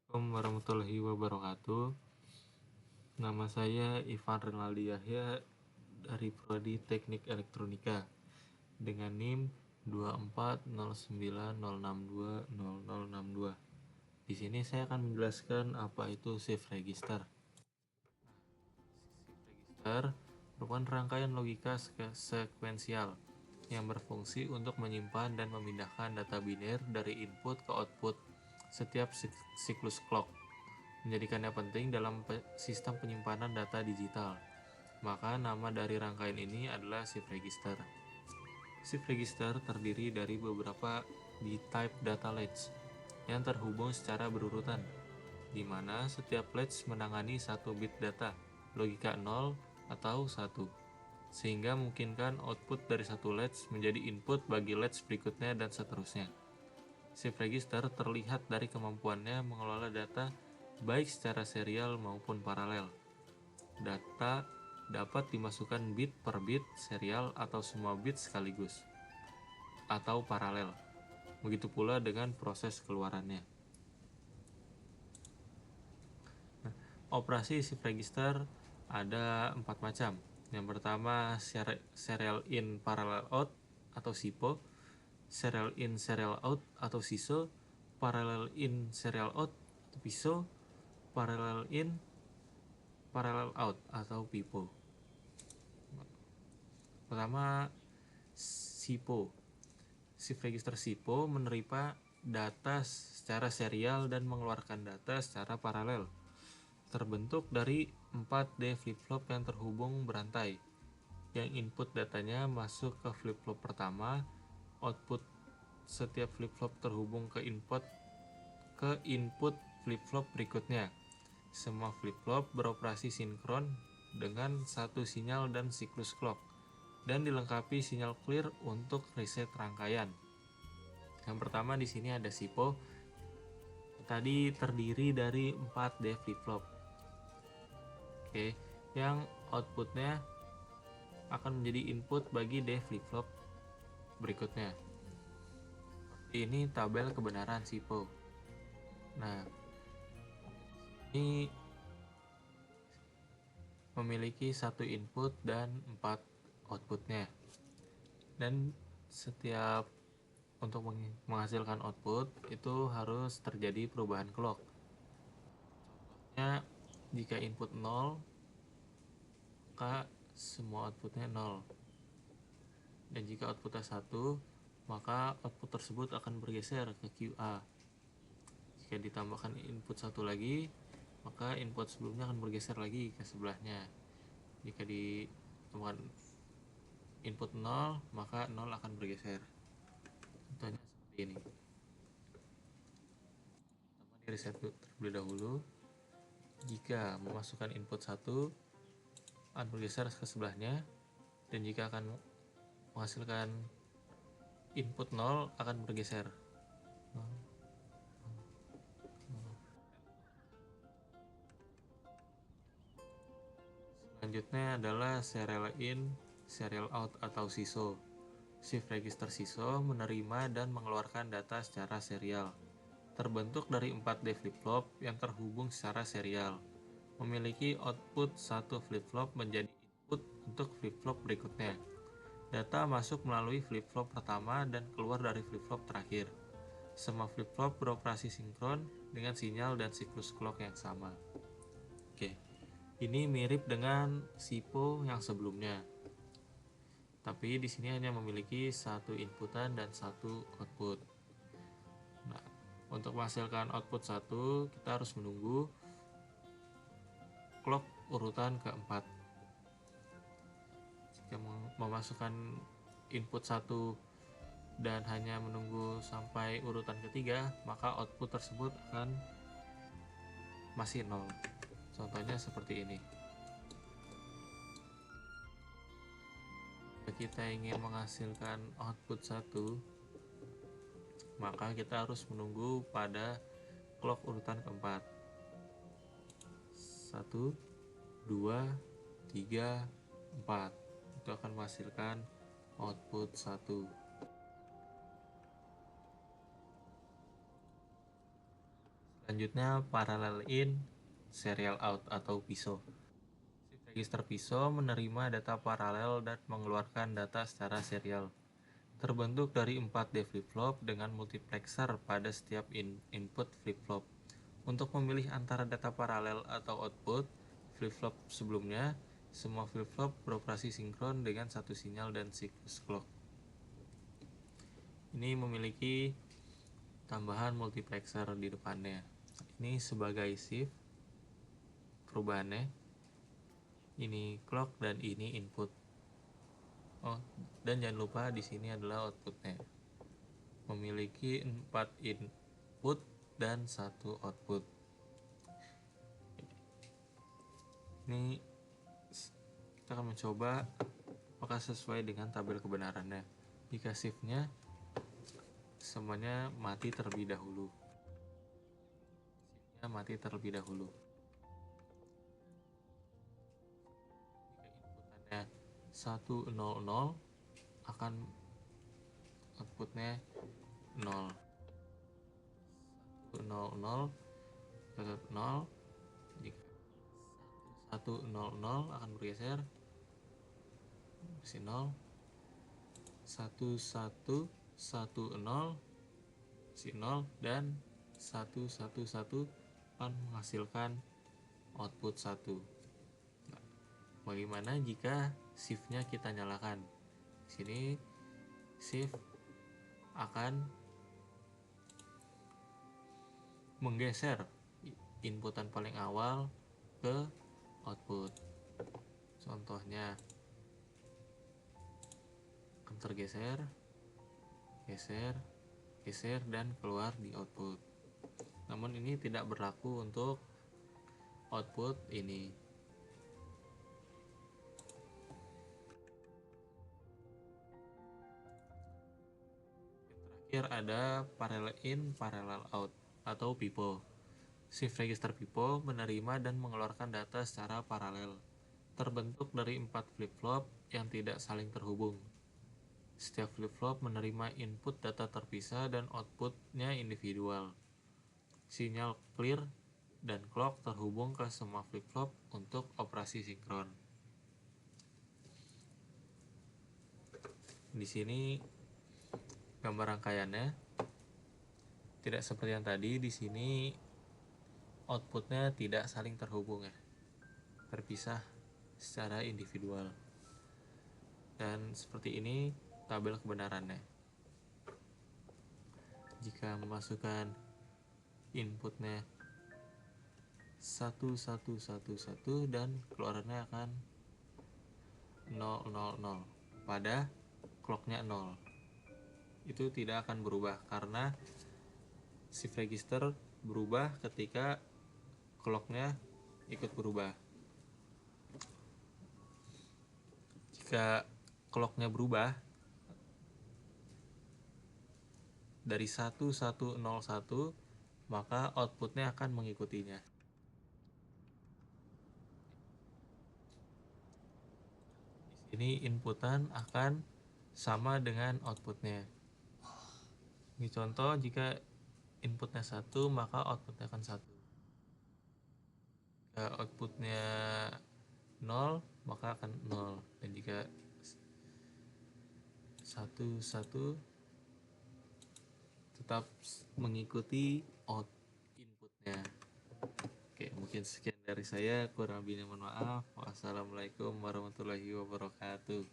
Assalamualaikum warahmatullahi wabarakatuh. Nama saya Ivan Renaldi Yahya dari Prodi Teknik Elektronika dengan NIM 240906200062. Di sini saya akan menjelaskan apa itu shift register. Shift register merupakan rangkaian logika sekuensial yang berfungsi untuk menyimpan dan memindahkan data biner dari input ke output setiap siklus clock, menjadikannya penting dalam sistem penyimpanan data digital. Maka nama dari rangkaian ini adalah shift register. Shift register terdiri dari beberapa B-type data latch yang terhubung secara berurutan, di mana setiap latch menangani satu bit data, logika 0 atau 1, sehingga memungkinkan output dari satu latch menjadi input bagi latch berikutnya dan seterusnya. Shift register terlihat dari kemampuannya mengelola data baik secara serial maupun paralel. Data dapat dimasukkan bit per bit serial atau semua bit sekaligus, atau paralel. Begitu pula dengan proses keluarannya. Operasi shift register ada 4 macam. Yang pertama serial in parallel out atau SIPO, serial in serial out atau SISO, parallel in serial out atau PISO, parallel in parallel out atau PIPO. Pertama, SIPO. Shift register SIPO menerima data secara serial dan mengeluarkan data secara paralel. Terbentuk dari 4D flip-flop yang terhubung berantai, yang input datanya masuk ke flip-flop pertama, output setiap flip-flop terhubung ke input flip-flop berikutnya. Semua flip-flop beroperasi sinkron dengan satu sinyal dan siklus clock, dan dilengkapi sinyal clear untuk reset rangkaian. Yang pertama di sini ada SIPO. Tadi terdiri dari 4D flip-flop. Oke, yang outputnya akan menjadi input bagi D flip-flop berikutnya. Ini tabel kebenaran SIPO. Nah, ini memiliki satu input dan 4 outputnya. Dan setiap untuk menghasilkan output itu harus terjadi perubahan clock. Contohnya, jika input 0, maka semua outputnya 0. Dan jika outputnya 1, maka output tersebut akan bergeser ke QA. Jika ditambahkan input 1 lagi, maka input sebelumnya akan bergeser lagi ke sebelahnya. Jika ditambahkan input 0, maka 0 akan bergeser. Contohnya seperti ini. Pertama di reset terlebih dahulu. Jika memasukkan input 1, akan bergeser ke sebelahnya, dan jika akan menghasilkan input 0 akan bergeser. Selanjutnya adalah serial in, serial out atau SISO. Shift register SISO menerima dan mengeluarkan data secara serial. Terbentuk dari 4D flip-flop yang terhubung secara serial. Memiliki output satu flip-flop menjadi input untuk flip-flop berikutnya. Data masuk melalui flip-flop pertama dan keluar dari flip-flop terakhir. Semua flip-flop beroperasi sinkron dengan sinyal dan siklus clock yang sama. Oke, ini mirip dengan SIPO yang sebelumnya. Tapi di sini hanya memiliki satu inputan dan satu output. Nah, untuk menghasilkan output 1, kita harus menunggu clock urutan keempat. Jika memasukkan input 1 dan hanya menunggu sampai urutan ketiga, maka output tersebut akan masih 0. Contohnya seperti ini. Jika kita ingin menghasilkan output 1, maka kita harus menunggu pada clock urutan keempat. 1, 2, 3, 4. Itu akan menghasilkan output 1. Selanjutnya parallel in, serial out atau PISO. Shift register PISO menerima data paralel dan mengeluarkan data secara serial. Terbentuk dari 4D flip-flop dengan multiplexer pada setiap input flip-flop. Untuk memilih antara data paralel atau output flip-flop sebelumnya, semua flip-flop beroperasi sinkron dengan satu sinyal dan siklus clock. Ini memiliki tambahan multiplexer di depannya. Ini sebagai shift perubahannya. Ini clock dan ini input. Oh, dan jangan lupa di sini adalah outputnya. Memiliki 4 input dan 1 output. Ini kita akan mencoba apakah sesuai dengan tabel kebenarannya. Jika shiftnya semuanya mati terlebih dahulu. Shiftnya mati terlebih dahulu. Jika inputannya 100 akan outputnya 0. 100 tetap 0. Jika 100 akan bergeser si 0. 1110 si 0 dan 111 akan menghasilkan output 1. Nah, bagaimana jika shiftnya kita nyalakan? Di sini shift akan menggeser inputan paling awal ke output. Contohnya akan tergeser, geser, dan keluar di output. Namun ini tidak berlaku untuk output ini. Terakhir ada parallel in, parallel out atau PIPO. Shift register PIPO menerima dan mengeluarkan data secara paralel. Terbentuk dari 4 flip-flop yang tidak saling terhubung. Setiap flip-flop menerima input data terpisah dan outputnya individual. Sinyal clear dan clock terhubung ke semua flip-flop untuk operasi sinkron. Di sini gambar rangkaiannya tidak seperti yang tadi. Di sini outputnya tidak saling terhubung ya, terpisah secara individual. Dan seperti ini tabel kebenarannya. Jika memasukkan inputnya 1111 dan keluarannya akan 000 pada clocknya 0. Itu tidak akan berubah karena shift register berubah ketika clocknya ikut berubah. Jika clocknya berubah dari 1101, maka outputnya akan mengikutinya. Di sini inputan akan sama dengan outputnya. Ini contoh, jika inputnya 1 maka outputnya akan 1. Jika outputnya 0 maka akan 0. Dan jika 1 tetap mengikuti inputnya. Oke, mungkin sekian dari saya, kurang lebihnya mohon maaf. Wassalamualaikum warahmatullahi wabarakatuh.